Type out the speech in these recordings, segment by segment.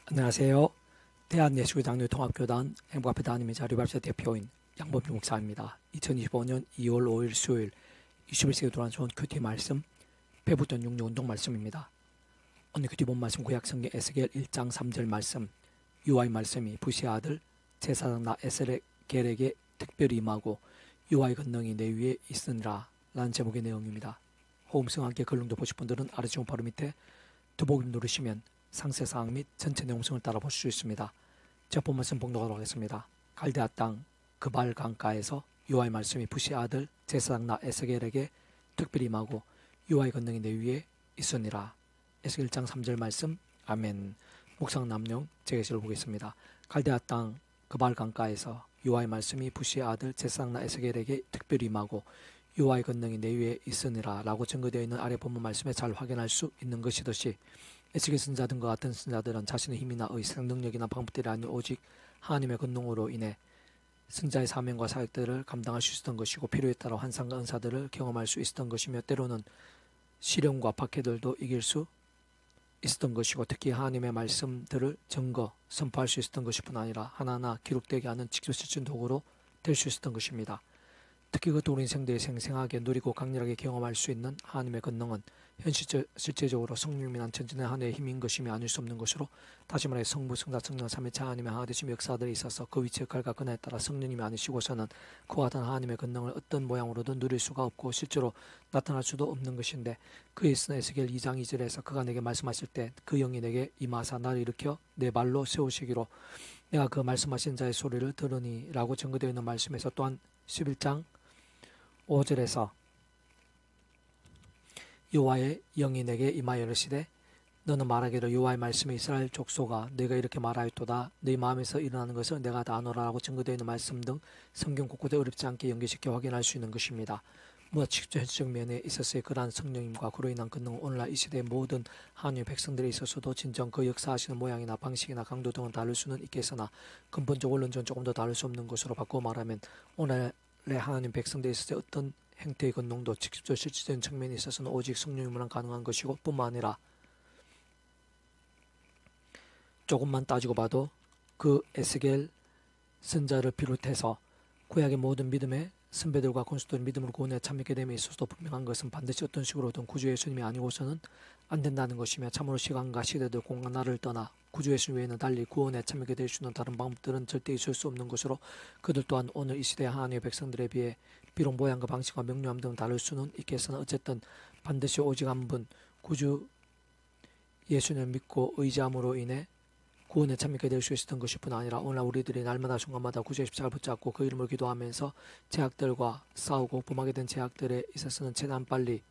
안녕하세요. 대한예수교장로통합교단 행복앞에 하나님의 자리발사 대표인 양범주 목사입니다. 2025년 2월 5일 수요일 21세기 돌아온 좋은 큐티 말씀 배부전 육류 운동 말씀입니다. 오늘 큐티 본 말씀 구약성경 에스겔 1장 3절 말씀 유아의 말씀이 부시의 아들 제사장 나 에스겔에게 특별히 임하고 유아의 권능이 내 위에 있으니라 라는 제목의 내용입니다. 호음성 함께 글롱도 보실 분들은 아래 지금 바로 밑에 두목임 누르시면 상세사항 및 전체 내용성을 따라 보실 수 있습니다. 제가 본 말씀 봉독하도록 하겠습니다. 갈대아 땅 그발 강가에서 여호와의 말씀이 부시의 아들 제사장 나 에스겔에게 특별히 임하고 여호와의 권능이 내 위에 있으니라. 에스겔 1장 3절 말씀 아멘. 묵상 남용 제게시를 보겠습니다. 갈대아 땅 그발 강가에서 여호와의 말씀이 부시의 아들 제사장 나 에스겔에게 특별히 임하고 여호와의 권능이 내 위에 있으니라 라고 증거되어 있는 아래 본문 말씀에 잘 확인할 수 있는 것이듯이 에스겔 선지자 등과 같은 선지자들은 자신의 힘이나 의상 능력이나 방법들이 아닌 오직 하나님의 권능으로 인해 선지자의 사명과 사역들을 감당할 수 있었던 것이고 필요에 따라 환상과 은사들을 경험할 수 있었던 것이며 때로는 시련과 박해들도 이길 수 있었던 것이고 특히 하나님의 말씀들을 증거, 선포할 수 있었던 것일 뿐 아니라 하나하나 기록되게 하는 직접 실천 도구로 될 수 있었던 것입니다. 특히 그것도 우리 인생들이 생생하게 누리고 강렬하게 경험할 수 있는 하나님의 권능은 실제적으로 성령이란 전진의 하나의 힘인 것임이 아닐 수 없는 것으로 다시 말해 성부, 성자, 성령, 삼위체 하나님의 하나 되심 역사들이 있어서 그 위치 역할과 근화에 따라 성령님이 아니시고서는 그와 같은 하나님의 권능을 어떤 모양으로든 누릴 수가 없고 실제로 나타날 수도 없는 것인데 그에 있으나 에스겔 2장 2절에서 그가 내게 말씀하실 때 그 영이 내게 임하사 나를 일으켜 내 발로 세우시기로 내가 그 말씀하신 자의 소리를 들으니 라고 증거되어 있는 말씀에서 또한 11장 5절에서 여호와의 영이 내게 임하여 이르시되 너는 말하기를 여호와의 말씀에 이스라엘 족속아 내가 이렇게 말하였도다 네 마음에서 일어나는 것을 내가 다 아노라라고 증거되어 있는 말씀 등 성경 곳곳에 어렵지 않게 연계시켜 확인할 수 있는 것입니다. 무엇 직접 현실적 면에 있어서의 그러한 성령님과 그로 인한 권능은 오늘날 이 시대의 모든 하나님의 백성들에 있어서도 진정 그 역사하시는 모양이나 방식이나 강도 등은 다를 수는 있겠으나 근본적 원론적은 조금 더 다를 수 없는 것으로 바꾸어 말하면 오늘의 하나님 백성들에 있어서 어떤 행태의 권능도 직접 실질적인 측면에 있어서는 오직 성령님으로만 가능한 것이고 뿐만 아니라 조금만 따지고 봐도 그 에스겔 선자를 비롯해서 구약의 모든 믿음의 선배들과 군수들 믿음으로 구원에 참여하게 됨에 있어서도 분명한 것은 반드시 어떤 식으로든 구주 예수님이 아니고서는 안 된다는 것이며 참으로 시간과 시대들 공간 나를 떠나 구주 예수님 외에는 달리 구원에 참여하게 될 수 있는 다른 방법들은 절대 있을 수 없는 것으로 그들 또한 오늘 이 시대의 하나님의 백성들에 비해 비록 모양과 방식과 명료함 등은 다를 수는 있겠으나 어쨌든 반드시 오직 한 분 구주 예수님을 믿고 의지함으로 인해 구원에 참여하게 될 수 있었던 것일 뿐 아니라 오늘 우리들이 날마다 순간마다 구주의 십자가를 붙잡고 그 이름을 기도하면서 제약들과 싸우고 범하게 된 제약들에 있어서는 최대한 빨리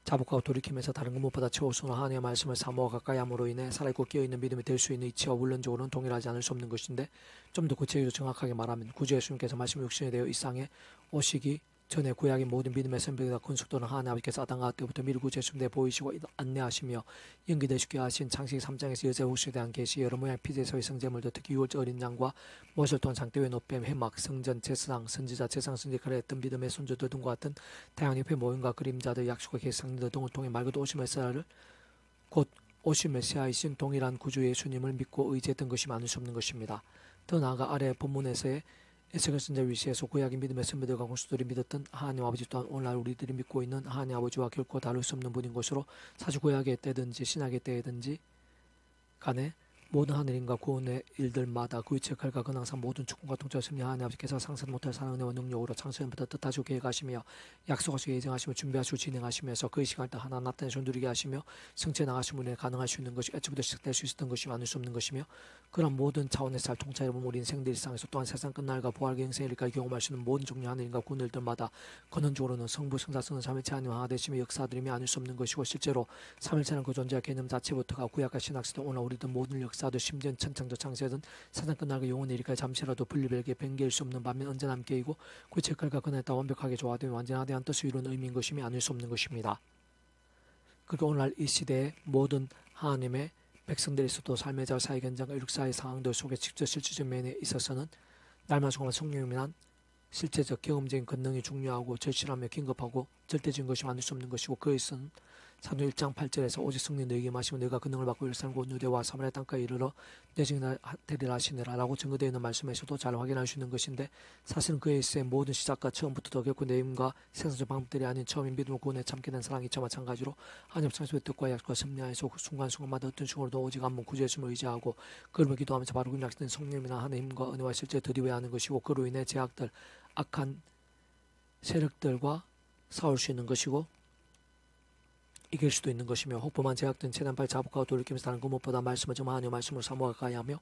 자복하고 돌이키면서 다른 것 무엇보다 최우선으로 하나님의 말씀을 사모하 가까이 함으로 인해 살아있고 깨어있는 믿음이 될 수 있는 이치와 원론적으로는 동일하지 않을 수 없는 것인데 좀 더 구체적으로 정확하게 말하면 구주 예수님께서 말씀 육신이 되어 이 땅에 오시기 전에 구약의 모든 믿음의 선배들과 군숙도는 하나님 아버지께서 아담과 때부터 미리 구주 예수님에 보이시고 안내하시며 연기되시게 하신 창세기 3장에서 여자의 후수에 대한 계시 여러 모양 피제소의 성제물도 특히 유월절 어린 양과 모실 또한 장대회 노뱀 해막 성전 제사장 선지자 제상 선지자를 했던 믿음의 손주들 등과 같은 다양한 옆에 모임과 그림자들 약속과 계상들 등을 통해 말 그대로 오실 메시아를 곧 오실 메시아이신 동일한 구주 예수님을 믿고 의지했던 것이 많을 수 없는 것입니다. 더 나아가 아래 본문에서의 에스겔 선자 위시에서 구약의 믿음의 선배들과 공수들이 믿었던 하나님 아버지 또한 오늘날 우리들이 믿고 있는 하나님 아버지와 결코 다를 수 없는 분인 것으로 사실 구약의 때든지 신약의 때든지 간에 모든 하늘인과 구원의 일들마다 그 위치의 칼과 근항상 모든 축복과 통치와 승리 하나님 아버지께서 상상 못할 사랑 은혜와 능력으로 창세전부터 뜻하시고 계획하시며 약속하시고 예정하시며 준비하시고 진행하시면서 그 시간을 다 하나 나타내서 누리게 하시며 성취해 나가신 분에 가능할 수 있는 것이 애초부터 시작될 수 있었던 것이 많을 수 없는 것이며 그런 모든 차원에서 잘 통찰해보면 우리 인생들 일상에서 또한 세상 끝날과 부활과 영생의 일까지 경험할 수 있는 모든 종류 하늘인과 구원들마다 근원적으로는 성부, 성자, 성령, 삼위체 하나님 하나 되심의 역사들이며 아닐 수 없는 것이고 실제로 삼일체는 그 존재와 개념 자체부터가 구약과 신학시대 오늘 우리들 모든 역사도 심지어 천창조 창세든 세상 끝날과 영원의 일까지 잠시라도 분리별게 변개일 수 없는 반면 언제나 함께이고 그 책갈과 그날에 따라 완벽하게 조화되며 완전하대한 뜻을 이루는 의미인 것임이 아닐 수 없는 것입니다. 그러니까 오늘날 이 시대의 모든 하나님의 백성들이 있어도 삶의 자 사회 현장과 일육사의 상황들 속에 직접 실질적 면에 있어서는 날마다 정말 성령님이란 실제적 경험적인 권능이 중요하고 절실하며 긴급하고 절대적인 것이 만들 수 없는 것이고 그에 있어서는 사도 1장 8절에서 오직 성령 너희에게 마시면 너희가 그 능을 받고 예루살렘 곧 유대와 사마리아 땅까지 이르러 내 증인이 되리라 하시니라 라고 증거되어 있는 말씀에서도 잘 확인할 수 있는 것인데, 사실은 그의 일생의 모든 시작과 처음부터 결코 내 힘과 세상적 방법들이 아닌 처음인 믿음을 구원에 참게 된 사랑이 저 마찬가지로 하나님 창조의 뜻과 약속과 섭리하에서 순간순간마다 어떤 식으로도 오직 한 분 구주 예수님을 의지하고 그를 기도하면서 바로 그 약속된 성령이나 하나님과 은혜와 실제 드리워야 하는 것이고, 그로 인해 제약들, 악한 세력들과 싸울 수 있는 것이고 이길 수도 있는 것이며, 혹범한 제약된 재난발 자복하고 돌이키면서 다른 그 무엇보다 말씀을 정말 하나님의 말씀을 사모하가야 하며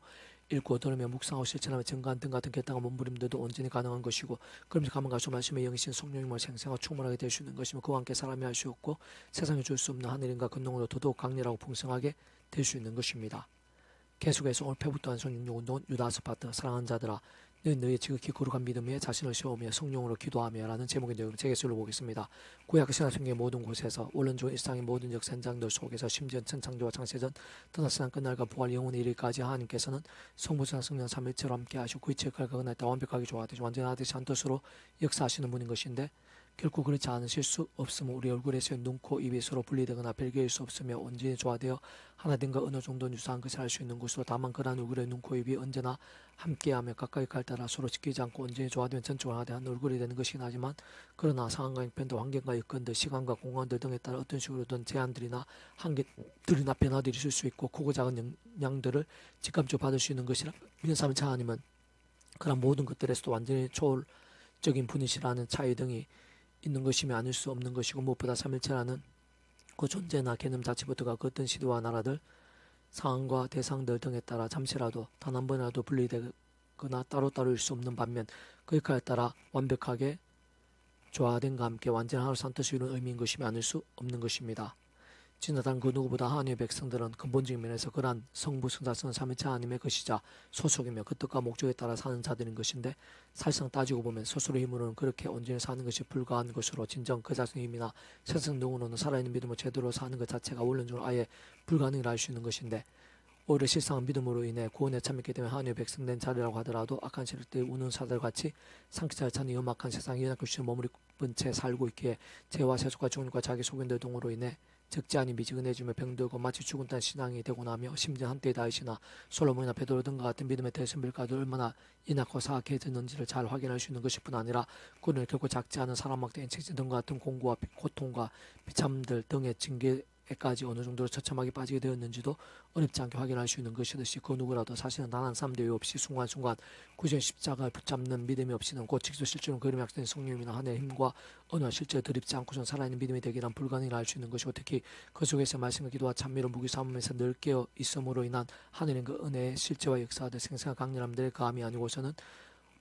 읽고 들으며 묵상하고 실천하며 증거한 등 같은 결단과 몸부림들도 온전히 가능한 것이고, 그러면서 가면 갈수록 말씀의 영이신 성령님을 생생하고 충만하게 될 수 있는 것이며, 그와 함께 사람이 할 수 없고 세상에 줄 수 없는 하늘인과 근능으로 더더욱 강렬하고 풍성하게 될 수 있는 것입니다. 계속해서 오늘 표부터 한손 66운동은 유다서 파트 사랑하는 자들아 너희의 지극히 거룩한 믿음 위에 자신을 세우며 성령으로 기도하며 라는 제목의 내용을 제게술로 보겠습니다. 구약 신약성경의 모든 곳에서 원론적 일상의 모든 역사장들 속에서 심지어 천창조와 창세전 떠나 세상 끝날과 부활 영원의 이르기까지 하나님께서는 성부성 성령 삼일체로 함께 하시고 그 이치의 칼과 그날 때 완벽하게 조화되시 완전하듯이 한 뜻으로 역사하시는 분인 것인데, 결코 그렇지 않으실 수 없으며 우리 얼굴에서 눈, 코, 입이 서로 분리되거나 별개일 수 없으며 온전히 조화되어 하나됨과 어느 정도 유사한 것을 할 수 있는 것으로, 다만 그러한 얼굴의 눈, 코, 입이 언제나 함께하며 가까이 갈 따라 서로 지키지 않고 온전히 조화되면 전적으로 하나된 얼굴이 되는 것이긴 하지만, 그러나 상황과 형편도 환경과 여건들, 시간과 공간들 등에 따라 어떤 식으로든 제한들이나 한계들이나 변화들이 있을 수 있고, 크고 작은 영향들을 직감적으로 받을 수 있는 것이라 믿는 사람의 하나님은 그런 모든 것들에서도 완전히 초월적인 분이시라는 차이 등이 있는 것이며 아닐 수 없는 것이고, 무엇보다 삼일체라는 그 존재나 개념 자체부터가 그 어떤 시도와 나라들, 상황과 대상들 등에 따라 잠시라도 단 한 번이라도 분리되거나 따로따로일 수 없는 반면, 그 역할에 따라 완벽하게 조화됨과 함께 완전한 하나로 산 뜻을 이루는 의미인 것이며 아닐 수 없는 것입니다. 지나다른 그 누구보다 하나님의 백성들은 근본적인 면에서 그러한 성부, 성자성은 삼위체 하나님의 것이자 소속이며 그 뜻과 목적에 따라 사는 자들인 것인데, 사실상 따지고 보면 스스로 힘으로는 그렇게 온전히 사는 것이 불가한 것으로, 진정 그 자신의 힘이나 세상 능으로는 살아있는 믿음을 제대로 사는 것 자체가 원론적으로 아예 불가능이라 할 수 있는 것인데, 오히려 실상은 믿음으로 인해 구원에 참여하게 되면 하나님의 백성된 자리라고 하더라도 악한 세력들이 우는 사들같이 상기잘 차는 험악한 세상에 연약한 주신 머무르는 채 살고 있기에 죄와 세속과 종류과 자기 소견들 등으로 인해 적지 않은 미지근해지며 병들고 마치 죽은 듯한 신앙이 되고 나며, 심지어 한때 다윗이나 솔로몬이나 베드로 등과 같은 믿음의 대선bil가도 얼마나 연약하고 사악해졌는지를 잘 확인할 수 있는 것일 뿐 아니라, 그는 결코 작지 않은 사람막대인 책지 등과 같은 공고와 고통과 비참들 등의 징계까지 어느 정도로 처참하게 빠지게 되었는지도 어렵지 않게 확인할 수 있는 것이듯이, 그 누구라도 사실은 단 한 사람도 없이 순간순간 구전 십자가를 붙잡는 믿음이 없이는 곧 직접 실제로 그림 약된 성령이나 하나님의 힘과 어느 실제 드립지 않고선 살아있는 믿음이 되기란 불가능이라 할 수 있는 것이고, 특히 그 속에서 말씀과 기도와 찬미로 무기 삼으면서 늘 깨어 있음으로 인한 하늘의 그 은혜의 실제와 역사들 생생한 강렬함들의 감이 아니고서는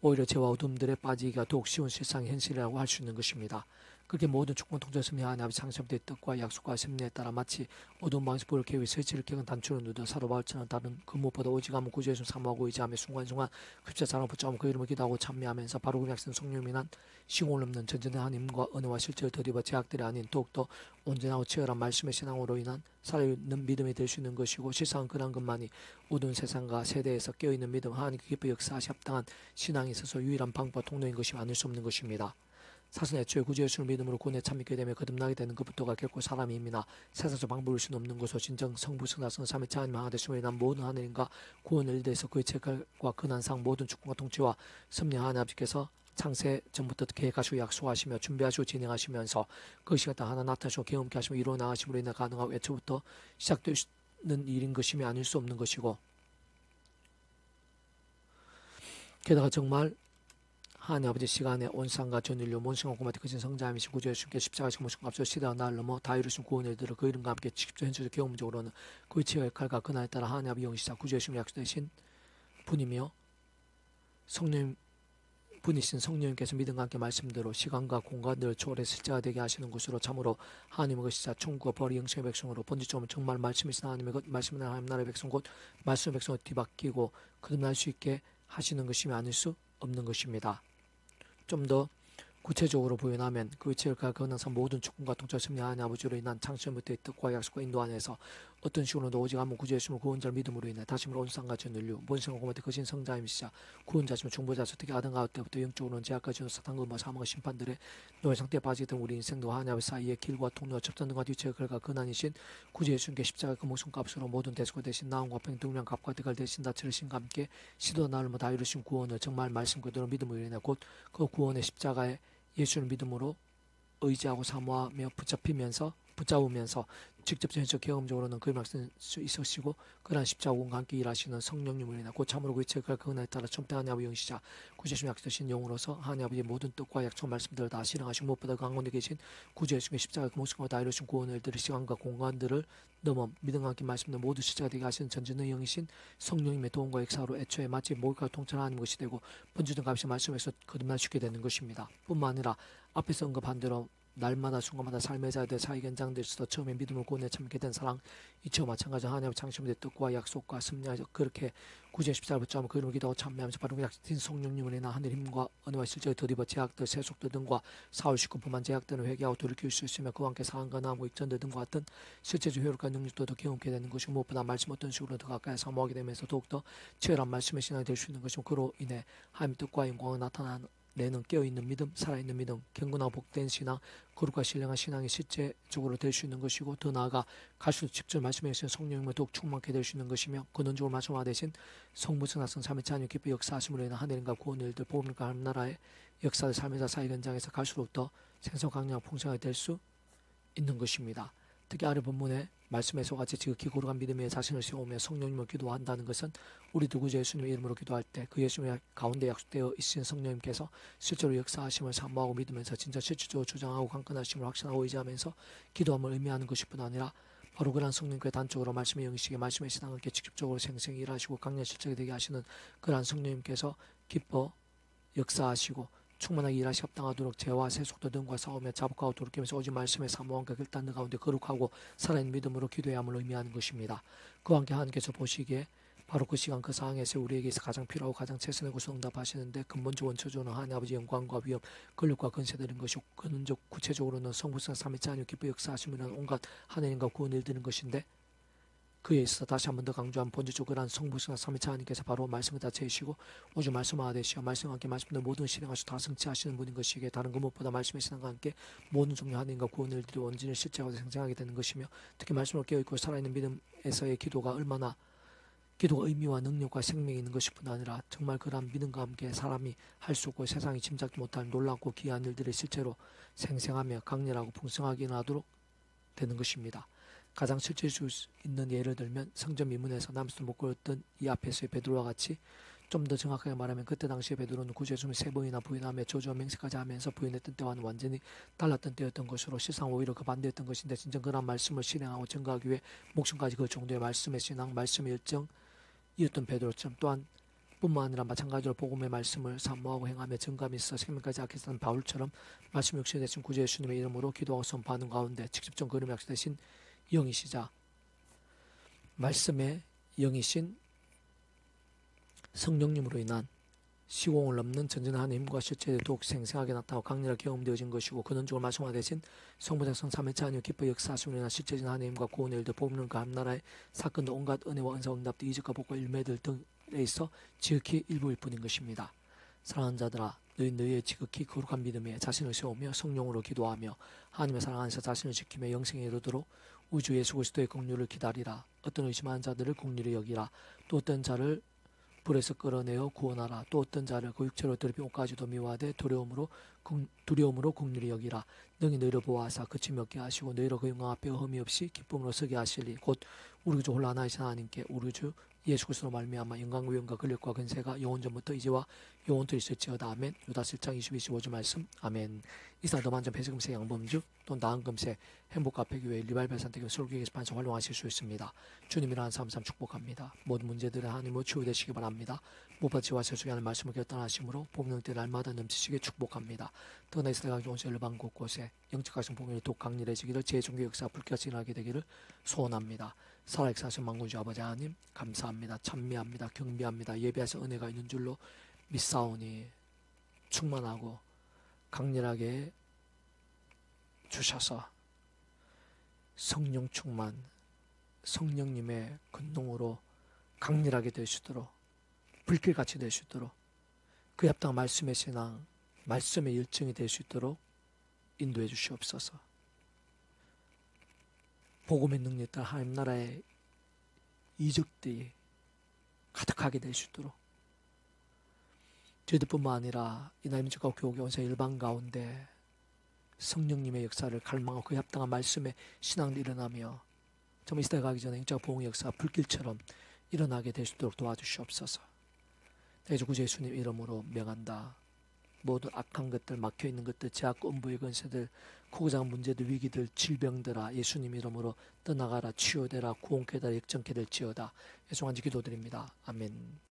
오히려 죄와 어둠들에 빠지기가 더욱 쉬운 실상의 현실이라고 할 수 있는 것입니다. 그렇게 모든 축복 통제 섭리 하나님 아버지 창조의 뜻과 약속과 섭리에 따라 마치 어두운 방에서 불을 켜고 설치를 켜건 단추를 누든 사로바울처럼 다른 그 무엇보다 오직 한번 구주예수 사모하고 의지하며 순간순간 십자가로 붙잡고 그 이름을 기도하고 찬미하면서 바로 그 약속 성령이란 시공을 넘는 전전의 하나님과 은혜와 실제를 드리고 제약들이 아닌 더욱더 온전하고 치열한 말씀의 신앙으로 인한 살아있는 믿음이 될 수 있는 것이고, 실상은 그런 것만이 어두운 세상과 세대에서 깨어있는 믿음, 하나님께 기뻐 역사하시 합당한 신앙에 있어서 유일한 방법과 통로인 것이 아닐 수 없는 것입니다. 사실 애초에 구주 예수를 믿음으로 구원에 참여하게 되며 거듭나게 되는 것부터가 결코 사람의 힘이나 세상적 방법일 수는 없는 것으로, 진정 성부, 성자성, 삼위체 하나님 하나 되심으로 인한 모든 하늘인과 구원을 이대해서 그의 책과 근한상 모든 축복과 통치와 섭리 하나님 아버지께서 창세 전부터 계획하시고 약속하시며 준비하시고 진행하시면서 그 시간 딱 하나 나타나시고 경험케 하시며 이루어 나가심으로 인해 가능하고 애초부터 시작되는 일인 것임이 아닐 수 없는 것이고, 게다가 정말 하나님 아버지 시간에 온 세상과 전 인류 мон성과 고마티 크신 성자이신 구주 예수님께 십자가에서 모신 값으로 시대와 날 넘어 다 이루신 구원을 들어 그 이름과 함께 직접 현실적 경험적으로는 그의 치의 칼과 그날에 따라 하나님 아버지 영시자 구주 예수님 약속되신 분이며 성령 분이신 성령님께서 믿음과 함께 말씀대로 시간과 공간을 초월해 실제가 되게 하시는 것으로, 참으로 하나님의 것이자 천국과 벌이 영생의 백성으로 본질적으로 정말 말씀이신 하나님의 것, 말씀은 하나님 나라의 백성 곧 말씀의 백성을 뒤바뀌고 거듭날 수 있게 하시는 것임이 아닐 수 없는 것입니다. 좀 더 구체적으로 표현하면 그 위치를 건너서 모든 축복과 통찰 섭리 하나님 아버지로 인한 창세전부터의 뜻과 약속과 인도 안에서 어떤 식으로도 오직 한번 구주 예수님을 구원자를 믿음으로 인해 다시금을 온 세상과 전인류 본성과 고마대 거신 성자임이시자 구원자시며 중보자시며 특히 아담 가울 때부터 영적으로는 죄악까지 사탄과 사망과 심판들의 노예 상태에 빠지게 된 우리 인생도 하나님 사이의 길과 통로와 접전 등과 뒤처의 결과 근한이신 구주 예수님께 십자가 그 목숨값으로 모든 대수가 대신 나음과 평등량 값과 대가를 대신 다 치르신과 함께 시도와 나를 다 이루신 구원을 정말 말씀 그대로 믿음으로 인해 곧 그 구원의 십자가에 예수를 믿음으로 의지하고 사모하며 붙잡으면서 직접 전적 경험적으로는 그 말씀 수 있으시고 그러한 십자군과 함께 일하시는 성령님을 인해 곧 참으로 그의 책을 그은혜에 따라 첨대 하나님의 영시자 구주심 약속되신 영으로서 하나님 아버지의 모든 뜻과 약속 말씀들을 다 실행하시고 무엇보다 그 가운데 계신 구주 예수님의 십자가 그 모습과 다 이루신 구원을 들을 시간과 공간들을 넘어 믿음과 함께 말씀된 모두 십자가 되게 하시는 전진의 영이신 성령님의 도움과 역사로 애초에 마치 목과 통찰하는 것이 되고 번주된 값이 말씀에서 거듭날 수 있게 되는 것입니다. 뿐만 아니라 앞에서 언급한 대로 날마다 순간마다 삶의 자들 사이 현장들에서도 처음에 믿음을 구원에 참게 된 사랑 이처와 마찬가지 하나님의 창심의 뜻과 약속과 승리하여 그렇게 구주의 십자가를 붙잡으며 그 이름을 기도하고 참여하면서 바로 약속된 성령님을 인해 하늘 힘과 은혜와 실제의 덧입어 제약들 세속들 등과 사울 식구뿐만 제약들을 회개하고 돌이킬 수 있으며 그와 함께 상한과 나무 익전들 등과 같은 실제적 효력과 능력도 더 경험하게 되는 것이고 무엇보다 말씀 어떤 식으로 더 가까이 사모하게 되면서 더욱더 치열한 말씀의 신앙이 될 수 있는 것이고 그로 인해 하나님의 뜻과 영광을 나타나는 내는 깨어있는 믿음, 살아있는 믿음, 경건하고 복된 신앙, 거룩과 신령한 신앙이 실제적으로 될 수 있는 것이고 더 나아가 갈수록 직접 말씀해 주신 성령님을 더욱 충만케 될 수 있는 것이며 근원적으로 말씀하 대신 성부성하성 삼위체 하나님 깊이 역사하심으로 인한 하늘과 구원의 일들 복음과 하나님 나라의 역사의 삶에서 사회 현장에서 갈수록 더 생성 강력한 풍성하게 될 수 있는 것입니다. 특히 아래 본문에 말씀에서 같이 지극히 거룩한 믿음에 자신을 세우며 성령님을 기도한다는 것은 우리도 구주 예수님의 이름으로 기도할 때 그 예수님의 가운데 약속되어 있으신 성령님께서 실제로 역사하심을 사모하고 믿으면서 진짜 실질적으로 주장하고 강건하심을 확신하고 의지하면서 기도함을 의미하는 것뿐 아니라 바로 그런 성령님께 단적으로 말씀의 영식에 말씀의 신앙을 직접적으로 생생히 일하시고 강력 실적이 되게 하시는 그러한 성령님께서 기뻐 역사하시고 충만하게 일하시 합당하도록 죄와 세속도 등과 싸우며 자복하고 돌이키면서 오직 말씀의 사모함과 결단들 가운데 거룩하고 살아있는 믿음으로 기도해야 함을 의미하는 것입니다. 그와 함께 하나님께서 보시기에 바로 그 시간 그 상황에서 우리에게서 가장 필요하고 가장 최선의 것을 응답하시는데 근본적 원초적으로는 하나님 아버지 영광과 위엄, 권력과 근세되는 것이고 근원적 구체적으로는 성부성 삼위체 하나님 기뻐 역사하시면 온갖 하나님과 구원을 이루는 것인데 그에 있어 다시 한 번 더 강조한 본질적으로 성부성 삼위체 하나님께서 바로 말씀을 다 채우시고 오직 말씀하되 되시어 말씀과 함께 말씀들 모든 실행하시고 다 성취하시는 분인 것이기에 다른 그 무엇보다 말씀의 신앙과 함께 모든 종류 하나님과 구원을 이루어 원진을 실제하고 생생하게 되는 것이며 특히 말씀을 깨어있고 살아있는 믿음에서의 기도가 의미와 능력과 생명이 있는 것뿐 아니라 정말 그러한 믿음과 함께 사람이 할 수 없고 세상이 짐작도 못할 놀랍고 귀한 일들이 실제로 생생하며 강렬하고 풍성하게 일어나도록 되는 것입니다. 가장 실질적일 수 있는 예를 들면 성전 미문에서 남수도 못 걸었던 이 앞에서의 베드로와 같이 좀 더 정확하게 말하면 그때 당시에 베드로는 구주 예수님을 3번이나 부인하며 저주와 맹세까지 하면서 부인했던 때와는 완전히 달랐던 때였던 것으로 실상 오히려 그 반대였던 것인데 진정 그런 말씀을 실행하고 증거하기 위해 목숨까지 그 정도의 말씀의 신앙, 말씀의 열정이었던 베드로처럼 또한 뿐만 아니라 마찬가지로 복음의 말씀을 사모하고 행하며 증감이 있어 생명까지 아끼는 바울처럼 말씀 육신이 되신 구주 예수님의 이름으로 기도하고 선포하는 가운데 직접적 그름 약속되신 영이시자 말씀의 영이신 성령님으로 인한 시공을 넘는 전진하는 힘과 실체에 더욱 생생하게 나타나고 강렬하게 경험되어진 것이고 근원적으로 말씀하되신 성부작성 삼위체 하나님 기뻐 역사하심으로 인한 실제적인 하나님과 구원의 일들 복음론과 함나라의 사건도 온갖 은혜와 은사 응답도 이적과 복과 일매들 등에 있어 지극히 일부일 뿐인 것입니다. 사랑하는 자들아 너희의 지극히 거룩한 믿음에 자신을 세우며 성령으로 기도하며 하나님의 사랑 안에서 자신을 지키며 영생에 이르도록 우주 예수 그리스도의 긍휼을 기다리라. 어떤 의심하는 자들을 긍휼히 여기라. 또 어떤 자를 불에서 끌어내어 구원하라. 또 어떤 자를 그 육체로 더럽힌 옷까지도 미워하되 두려움으로 긍휼히 여기라. 능히 너희를 보호하사 그침이 없게 하시고 너희로 그 영광 앞에 흠이 없이 기쁨으로 서게 하시리. 곧 우리 주 홀로 하나이신 하나님께 우리 주 예수 그리스도로 말미암아 영광 위엄과 권력과 근세가 영원전부터 이제와 영원토록 있을지어다. 아멘. 유다 7장 22-25절 말씀. 아멘. 이상 더 많은 배세금세 양범주 또 나은금세 행복카페교회 리발벨산택교 설교에서 반성 활용하실 수 있습니다. 주님이라는 삶 축복합니다. 모든 문제들의 하나님으로 치유되시기 바랍니다. 무엇지와 세속에 하는 말씀을 결단하심으로 복능때 날마다 넘치시게 축복합니다. 더나 이스라엘 강종 열방 곳곳에 영적 가정 복음이 더욱 강렬해지기를 재종교 역사 불같이 일어나게 되기를 소원합니다. 살아역사하신 만군주 아버지 하나님 감사합니다. 찬미합니다. 경배합니다. 예배하신 은혜가 있는 줄로 믿사오니 충만하고 강렬하게 주셔서 성령 충만, 성령님의 근동으로 강렬하게 될 수 있도록 불길같이 될 수 있도록 그에 합당한 말씀의 신앙, 말씀의 열정이 될 수 있도록 인도해 주시옵소서. 복음의 능력들 하나님 나라의 이적들이 가득하게 될 수 있도록 저희들뿐만 아니라 이 나임직과 교회 온세 일반 가운데 성령님의 역사를 갈망하고 그에 합당한 말씀의 신앙이 일어나며 정말 이 시대 가기 전에 영적 보응의 역사가 불길처럼 일어나게 될 수 있도록 도와주시옵소서. 대주 구주 예수님 이름으로 명한다. 모든 악한 것들, 막혀있는 것들, 제약 음부의 권세들, 크고 작은 문제들, 위기들, 질병들아 예수님 이름으로 떠나가라, 치유되라, 구원케 되라, 역정케 될지어다. 예수 간지 기도드립니다. 아멘.